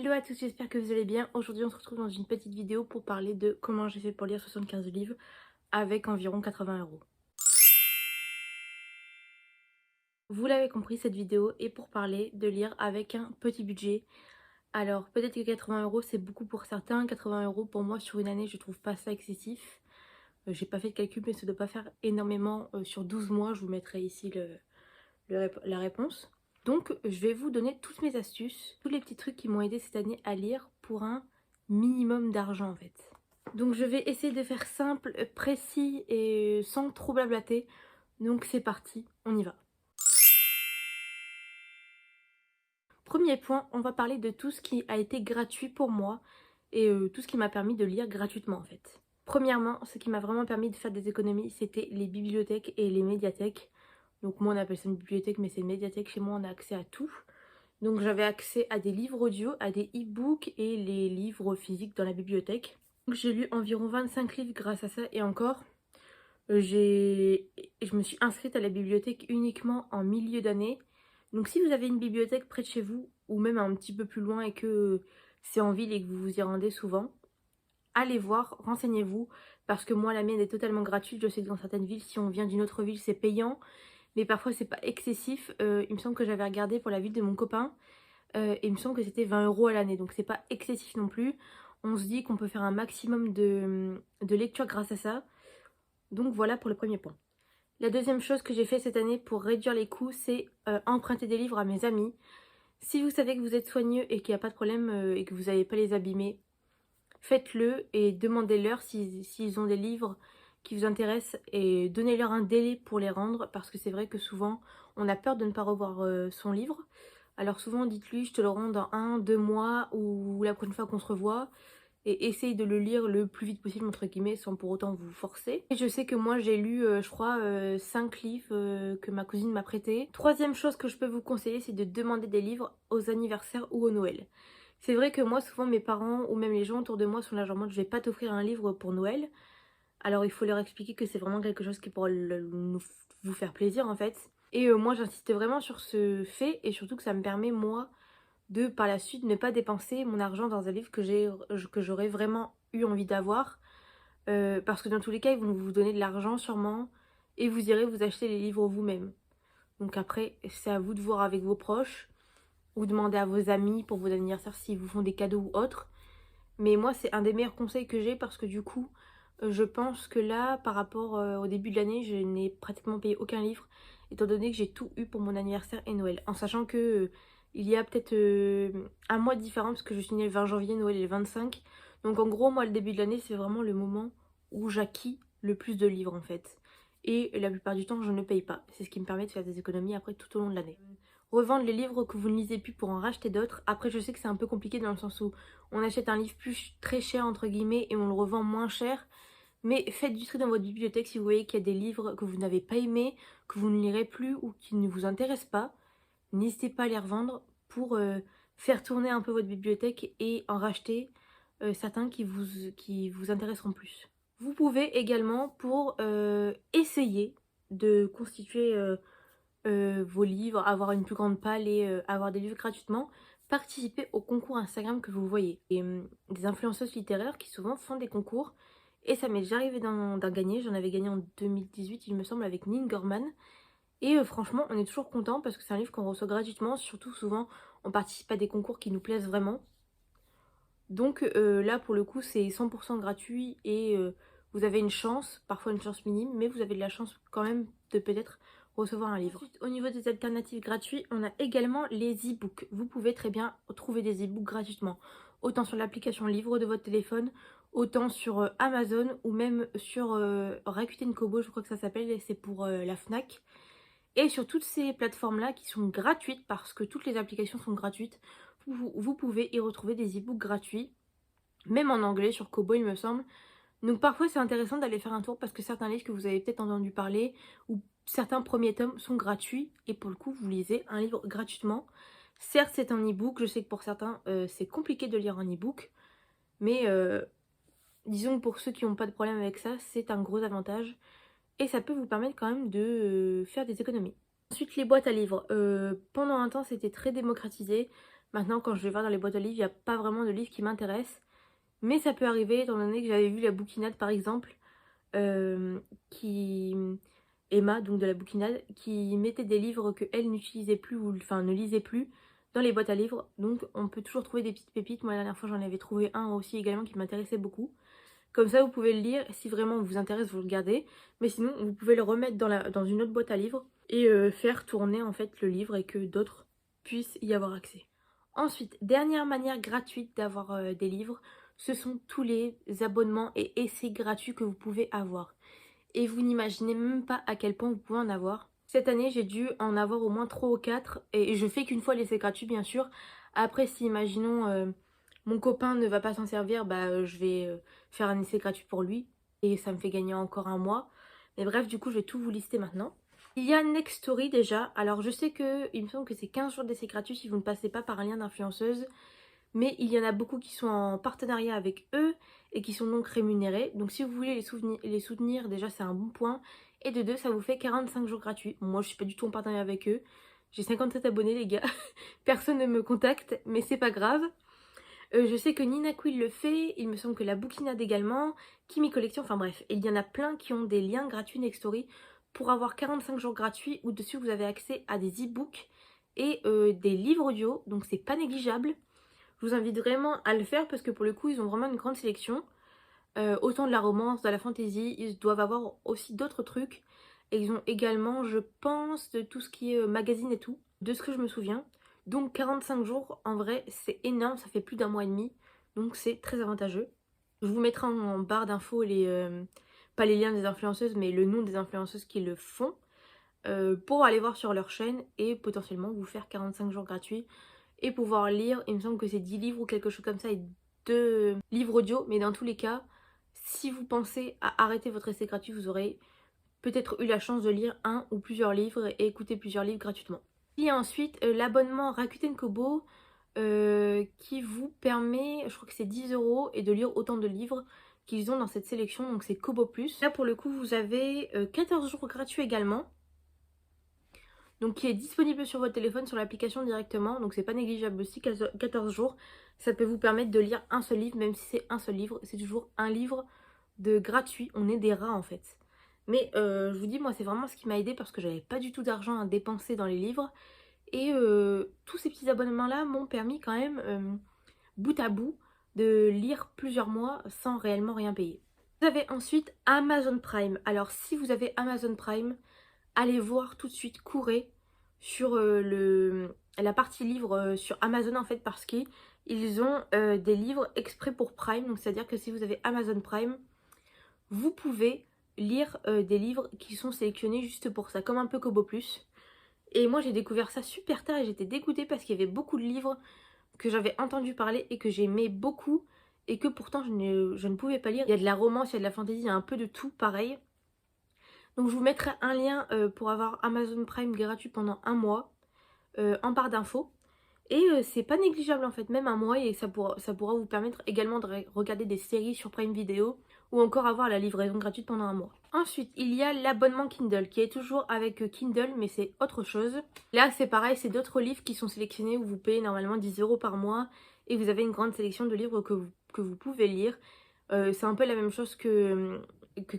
Hello à tous, j'espère que vous allez bien. Aujourd'hui on se retrouve dans une petite vidéo pour parler de comment j'ai fait pour lire 75 livres avec environ 80 €. Vous l'avez compris, cette vidéo est pour parler de lire avec un petit budget. Alors peut-être que 80 € c'est beaucoup pour certains, 80 € pour moi sur une année je trouve pas ça excessif. J'ai pas fait de calcul mais ça doit pas faire énormément sur 12 mois, je vous mettrai ici la réponse. Donc je vais vous donner toutes mes astuces, tous les petits trucs qui m'ont aidé cette année à lire pour un minimum d'argent en fait. Donc je vais essayer de faire simple, précis et sans trop blablater. Donc c'est parti, on y va. Premier point, on va parler de tout ce qui a été gratuit pour moi et tout ce qui m'a permis de lire gratuitement en fait. Premièrement, ce qui m'a vraiment permis de faire des économies, c'était les bibliothèques et les médiathèques. Donc moi on appelle ça une bibliothèque mais c'est une médiathèque, chez moi on a accès à tout. Donc j'avais accès à des livres audio, à des e-books et les livres physiques dans la bibliothèque. J'ai lu environ 25 livres grâce à ça et encore, je me suis inscrite à la bibliothèque uniquement en milieu d'année. Donc si vous avez une bibliothèque près de chez vous ou même un petit peu plus loin et que c'est en ville et que vous vous y rendez souvent, allez voir, renseignez-vous parce que moi la mienne est totalement gratuite. Je sais que dans certaines villes, si on vient d'une autre ville, c'est payant. Mais parfois c'est pas excessif. Il me semble que j'avais regardé pour la ville de mon copain. Et il me semble que c'était 20 € à l'année. Donc c'est pas excessif non plus. On se dit qu'on peut faire un maximum de lecture grâce à ça. Donc voilà pour le premier point. La deuxième chose que j'ai fait cette année pour réduire les coûts, c'est emprunter des livres à mes amis. Si vous savez que vous êtes soigneux et qu'il n'y a pas de problème et que vous n'allez pas les abîmer, faites-le et demandez-leur s'ils ont des livres qui vous intéressent et donnez-leur un délai pour les rendre parce que c'est vrai que souvent on a peur de ne pas revoir son livre. Alors souvent dites-lui je te le rends dans 1-2 mois ou la prochaine fois qu'on se revoit et essayez de le lire le plus vite possible entre guillemets sans pour autant vous forcer. Et je sais que moi j'ai lu je crois 5 livres que ma cousine m'a prêté. Troisième chose que je peux vous conseiller, c'est de demander des livres aux anniversaires ou au Noël. C'est vrai que moi souvent mes parents ou même les gens autour de moi sont là genre je vais pas t'offrir un livre pour Noël. Alors il faut leur expliquer que c'est vraiment quelque chose qui pourra vous faire plaisir en fait. Et moi j'insiste vraiment sur ce fait et surtout que ça me permet moi de par la suite ne pas dépenser mon argent dans un livre que j'aurais vraiment eu envie d'avoir. Parce que dans tous les cas ils vont vous donner de l'argent sûrement et vous irez vous acheter les livres vous-même. Donc après c'est à vous de voir avec vos proches ou demander à vos amis pour vos anniversaires s'ils vous font des cadeaux ou autres. Mais moi c'est un des meilleurs conseils que j'ai parce que du coup je pense que là par rapport au début de l'année je n'ai pratiquement payé aucun livre étant donné que j'ai tout eu pour mon anniversaire et Noël. En sachant que il y a peut-être un mois de différence parce que je suis née le 20 janvier, Noël est le 25. Donc en gros moi le début de l'année c'est vraiment le moment où j'acquis le plus de livres en fait. Et la plupart du temps je ne paye pas. C'est ce qui me permet de faire des économies après tout au long de l'année. Revendre les livres que vous ne lisez plus pour en racheter d'autres. Après je sais que c'est un peu compliqué dans le sens où on achète un livre plus très cher entre guillemets et on le revend moins cher. Mais faites du tri dans votre bibliothèque si vous voyez qu'il y a des livres que vous n'avez pas aimés, que vous ne lirez plus ou qui ne vous intéressent pas. N'hésitez pas à les revendre pour faire tourner un peu votre bibliothèque et en racheter certains qui vous intéresseront plus. Vous pouvez également pour essayer de constituer vos livres, avoir une plus grande palle et avoir des livres gratuitement, participer au concours Instagram que vous voyez. Et des influenceuses littéraires qui souvent font des concours et ça m'est déjà arrivé d'en gagner. J'en avais gagné en 2018 il me semble avec Nin Gorman. Et franchement on est toujours content parce que c'est un livre qu'on reçoit gratuitement. Surtout souvent on participe à des concours qui nous plaisent vraiment. Donc là pour le coup c'est 100% gratuit et vous avez une chance, parfois une chance minime, mais vous avez de la chance quand même de peut-être recevoir un livre. Ensuite, au niveau des alternatives gratuites, on a également les e-books. Vous pouvez très bien trouver des e-books gratuitement, autant sur l'application livre de votre téléphone, autant sur Amazon ou même sur Rakuten Kobo, je crois que ça s'appelle, et c'est pour la Fnac. Et sur toutes ces plateformes-là qui sont gratuites, parce que toutes les applications sont gratuites, vous pouvez y retrouver des e-books gratuits, même en anglais sur Kobo il me semble. Donc parfois c'est intéressant d'aller faire un tour parce que certains livres que vous avez peut-être entendu parler ou certains premiers tomes sont gratuits et pour le coup vous lisez un livre gratuitement. Certes c'est un e-book, je sais que pour certains c'est compliqué de lire un e-book, mais disons que pour ceux qui n'ont pas de problème avec ça, c'est un gros avantage et ça peut vous permettre quand même de faire des économies. Ensuite les boîtes à livres, pendant un temps c'était très démocratisé Maintenant, quand je vais voir dans les boîtes à livres, il n'y a pas vraiment de livres qui m'intéressent. Mais ça peut arriver, étant donné que j'avais vu la bouquinade par exemple, qui Emma, donc de la bouquinade, qui mettait des livres que elle n'utilisait plus ou enfin ne lisait plus dans les boîtes à livres. Donc on peut toujours trouver des petites pépites. Moi la dernière fois j'en avais trouvé un aussi également qui m'intéressait beaucoup. Comme ça vous pouvez le lire, si vraiment vous intéresse vous le gardez. Mais sinon vous pouvez le remettre dans une autre boîte à livres et faire tourner en fait le livre et que d'autres puissent y avoir accès. Ensuite, dernière manière gratuite d'avoir des livres, ce sont tous les abonnements et essais gratuits que vous pouvez avoir. Et vous n'imaginez même pas à quel point vous pouvez en avoir. Cette année, j'ai dû en avoir au moins 3 ou 4. Et je fais qu'une fois l'essai gratuit, bien sûr. Après, si imaginons mon copain ne va pas s'en servir, bah je vais faire un essai gratuit pour lui. Et ça me fait gagner encore un mois. Mais bref, du coup, je vais tout vous lister maintenant. Il y a Nextory déjà. Alors, je sais que il me semble que c'est 15 jours d'essai gratuit si vous ne passez pas par un lien d'influenceuse. Mais il y en a beaucoup qui sont en partenariat avec eux et qui sont donc rémunérés. Donc si vous voulez les soutenir, déjà c'est un bon point. Et de deux, ça vous fait 45 jours gratuits. Moi je suis pas du tout en partenariat avec eux. J'ai 57 abonnés les gars. Personne ne me contacte, mais c'est pas grave. Je sais que Nina Quill le fait, il me semble que la Bouquinade également, Kimi Collection, enfin bref. Et il y en a plein qui ont des liens gratuits Nextory pour avoir 45 jours gratuits où dessus vous avez accès à des e-books et des livres audio. Donc c'est pas négligeable. Je vous invite vraiment à le faire parce que pour le coup, ils ont vraiment une grande sélection. Autant de la romance, de la fantasy, ils doivent avoir aussi d'autres trucs. Et ils ont également, je pense, de tout ce qui est magazine et tout, de ce que je me souviens. Donc 45 jours, en vrai, c'est énorme, ça fait plus d'un mois et demi. Donc c'est très avantageux. Je vous mettrai en barre d'infos pas les liens des influenceuses, mais le nom des influenceuses qui le font. Pour aller voir sur leur chaîne et potentiellement vous faire 45 jours gratuits et pouvoir lire, il me semble que c'est 10 livres ou quelque chose comme ça et 2 livres audio, mais dans tous les cas, si vous pensez à arrêter votre essai gratuit, vous aurez peut-être eu la chance de lire un ou plusieurs livres et écouter plusieurs livres gratuitement. Il y a ensuite l'abonnement Rakuten Kobo qui vous permet, je crois que c'est 10 € et de lire autant de livres qu'ils ont dans cette sélection, donc c'est Kobo Plus. Là pour le coup vous avez 14 jours gratuits également. Donc qui est disponible sur votre téléphone, sur l'application directement. Donc c'est pas négligeable aussi, 14 jours. Ça peut vous permettre de lire un seul livre, même si c'est un seul livre. C'est toujours un livre de gratuit. On est des rats en fait. Mais je vous dis, moi c'est vraiment ce qui m'a aidé parce que j'avais pas du tout d'argent à dépenser dans les livres. Et tous ces petits abonnements là m'ont permis quand même, bout à bout, de lire plusieurs mois sans réellement rien payer. Vous avez ensuite Amazon Prime. Alors si vous avez Amazon Prime, allez voir tout de suite, courez sur la partie livres sur Amazon en fait parce qu'ils ont des livres exprès pour Prime. Donc c'est à dire que si vous avez Amazon Prime, vous pouvez lire des livres qui sont sélectionnés juste pour ça, comme un peu Kobo Plus. Et moi j'ai découvert ça super tard et j'étais dégoûtée parce qu'il y avait beaucoup de livres que j'avais entendu parler et que j'aimais beaucoup et que pourtant je ne pouvais pas lire. Il y a de la romance, il y a de la fantasy, il y a un peu de tout pareil. Donc je vous mettrai un lien pour avoir Amazon Prime gratuit pendant un mois en barre d'infos. Et c'est pas négligeable en fait, même un mois, et ça pourra vous permettre également de regarder des séries sur Prime Video ou encore avoir la livraison gratuite pendant un mois. Ensuite, il y a l'abonnement Kindle qui est toujours avec Kindle, mais c'est autre chose. Là, c'est pareil, c'est d'autres livres qui sont sélectionnés où vous payez normalement 10 € par mois et vous avez une grande sélection de livres que vous pouvez lire. C'est un peu la même chose que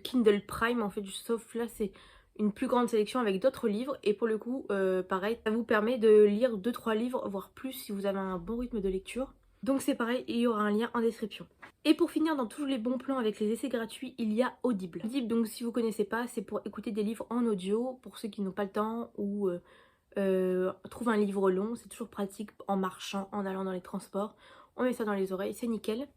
Kindle Prime en fait, sauf là c'est une plus grande sélection avec d'autres livres et pour le coup pareil, ça vous permet de lire 2-3 livres voire plus si vous avez un bon rythme de lecture. Donc c'est pareil, il y aura un lien en description. Et pour finir, dans tous les bons plans avec les essais gratuits, il y a Audible. Audible, donc si vous connaissez pas, c'est pour écouter des livres en audio pour ceux qui n'ont pas le temps ou trouvent un livre long. C'est toujours pratique en marchant, en allant dans les transports. On met ça dans les oreilles, c'est nickel.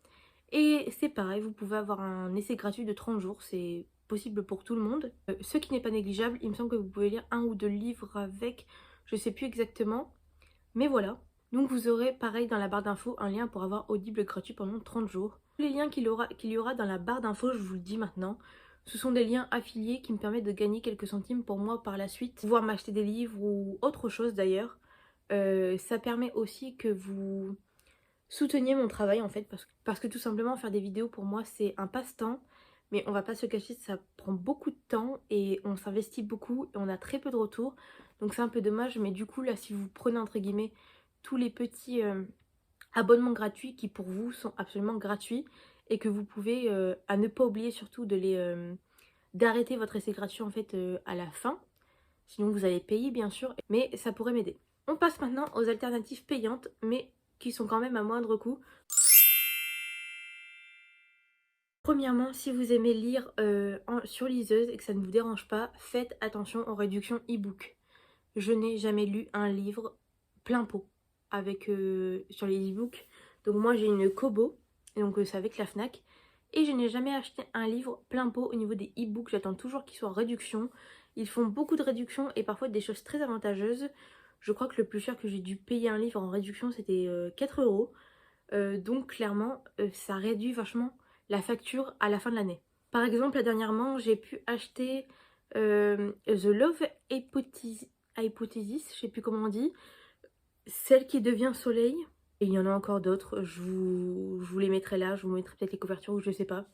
Et c'est pareil, vous pouvez avoir un essai gratuit de 30 jours, c'est possible pour tout le monde. Ce qui n'est pas négligeable, il me semble que vous pouvez lire un ou deux livres avec, je sais plus exactement, mais voilà. Donc vous aurez pareil dans la barre d'infos un lien pour avoir Audible gratuit pendant 30 jours. Les liens qu'il y aura dans la barre d'infos, je vous le dis maintenant, ce sont des liens affiliés qui me permettent de gagner quelques centimes pour moi par la suite, pouvoir m'acheter des livres ou autre chose d'ailleurs. Ça permet aussi que vous souteniez mon travail en fait parce que tout simplement faire des vidéos pour moi c'est un passe-temps, mais on va pas se cacher, ça prend beaucoup de temps et on s'investit beaucoup et on a très peu de retours, donc c'est un peu dommage. Mais du coup là, si vous prenez entre guillemets tous les petits abonnements gratuits qui pour vous sont absolument gratuits et que vous pouvez, à ne pas oublier surtout de d'arrêter votre essai gratuit en fait à la fin. Sinon vous allez payer bien sûr, mais ça pourrait m'aider. On passe maintenant aux alternatives payantes, mais qui sont quand même à moindre coût. Premièrement, si vous aimez lire sur liseuse et que ça ne vous dérange pas, faites attention aux réductions e-book. Je n'ai jamais lu un livre plein pot avec, sur les e-books. Donc moi j'ai une Kobo, et donc c'est avec la Fnac. Et je n'ai jamais acheté un livre plein pot au niveau des e-books. J'attends toujours qu'ils soient en réduction. Ils font beaucoup de réductions et parfois des choses très avantageuses. Je crois que le plus cher que j'ai dû payer un livre en réduction c'était 4 euros. Donc clairement ça réduit vachement la facture à la fin de l'année. Par exemple, dernièrement j'ai pu acheter The Love Hypothesis, je sais plus comment on dit, celle qui devient soleil. Et il y en a encore d'autres, je vous les mettrai là, je vous mettrai peut-être les couvertures ou je sais pas.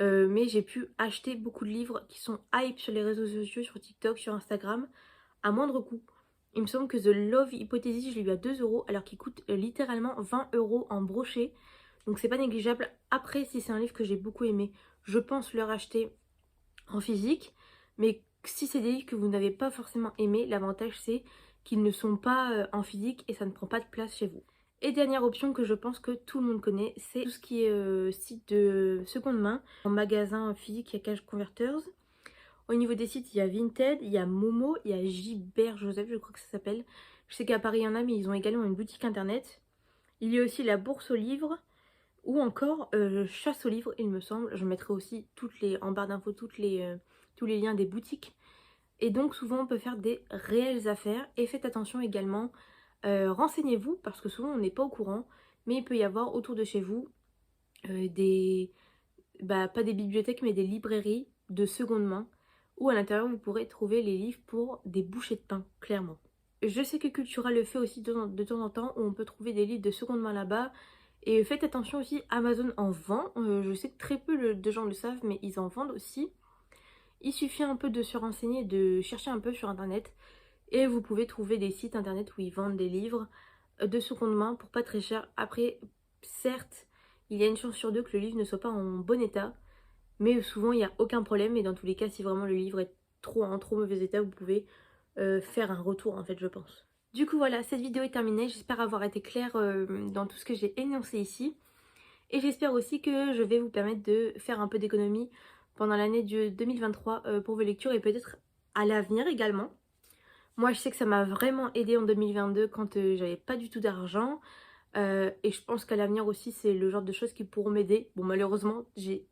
Mais j'ai pu acheter beaucoup de livres qui sont hype sur les réseaux sociaux, sur TikTok, sur Instagram, à moindre coût. Il me semble que The Love Hypothesis, je l'ai eu à 2 euros, alors qu'il coûte littéralement 20 euros en brochet. Donc c'est pas négligeable. Après, si c'est un livre que j'ai beaucoup aimé, je pense le racheter en physique. Mais si c'est des livres que vous n'avez pas forcément aimé, l'avantage c'est qu'ils ne sont pas en physique et ça ne prend pas de place chez vous. Et dernière option que je pense que tout le monde connaît, c'est tout ce qui est site de seconde main. En magasin physique, il y a Cash Converters. Au niveau des sites, il y a Vinted, il y a Momo, il y a Gilbert Joseph, je crois que ça s'appelle. Je sais qu'à Paris, il y en a, mais ils ont également une boutique internet. Il y a aussi la Bourse aux livres ou encore Chasse aux livres, il me semble. Je mettrai aussi en barre d'infos tous les liens des boutiques. Et donc souvent on peut faire des réelles affaires. Et faites attention également, renseignez-vous parce que souvent on n'est pas au courant. Mais il peut y avoir autour de chez vous pas des bibliothèques mais des librairies de seconde main. Où à l'intérieur vous pourrez trouver les livres pour des bouchées de pain, clairement. Je sais que Cultura le fait aussi de temps en temps où on peut trouver des livres de seconde main là-bas. Et faites attention aussi, Amazon en vend. Je sais que très peu de gens le savent, mais ils en vendent aussi. Il suffit un peu de se renseigner, de chercher un peu sur internet. Et vous pouvez trouver des sites internet où ils vendent des livres de seconde main pour pas très cher. Après, certes, il y a une chance sur deux que le livre ne soit pas en bon état. Mais souvent, il n'y a aucun problème. Et dans tous les cas, si vraiment le livre est en trop mauvais état, vous pouvez faire un retour en fait, je pense. Du coup voilà, cette vidéo est terminée, j'espère avoir été claire dans tout ce que j'ai énoncé ici. Et j'espère aussi que je vais vous permettre de faire un peu d'économie pendant l'année de 2023 pour vos lectures et peut-être à l'avenir également. Moi je sais que ça m'a vraiment aidé en 2022 quand j'avais pas du tout d'argent. Et je pense qu'à l'avenir aussi c'est le genre de choses qui pourront m'aider. Bon malheureusement j'ai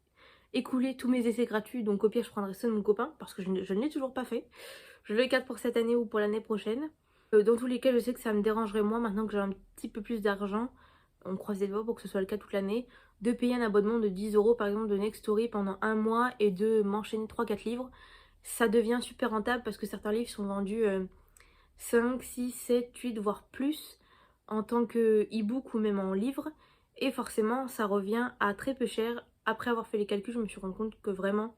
écoulé tous mes essais gratuits, donc au pire je prendrai ceux de mon copain parce que je ne l'ai toujours pas fait. Je le garde pour cette année ou pour l'année prochaine. Dans tous les cas, je sais que ça me dérangerait moins maintenant que j'ai un petit peu plus d'argent. On croise les doigts pour que ce soit le cas toute l'année. De payer un abonnement de 10 euros par exemple de Nextory pendant un mois et de m'enchaîner 3-4 livres. Ça devient super rentable parce que certains livres sont vendus 5, 6, 7, 8 voire plus en tant que e-book ou même en livre. Et forcément, ça revient à très peu cher. Après avoir fait les calculs, je me suis rendu compte que vraiment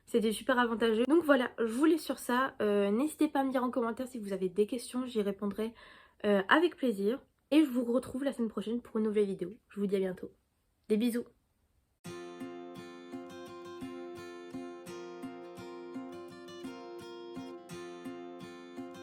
c'était super avantageux. Donc voilà, je vous laisse sur ça. N'hésitez pas à me dire en commentaire si vous avez des questions, j'y répondrai avec plaisir. Et je vous retrouve la semaine prochaine pour une nouvelle vidéo. Je vous dis à bientôt. Des bisous.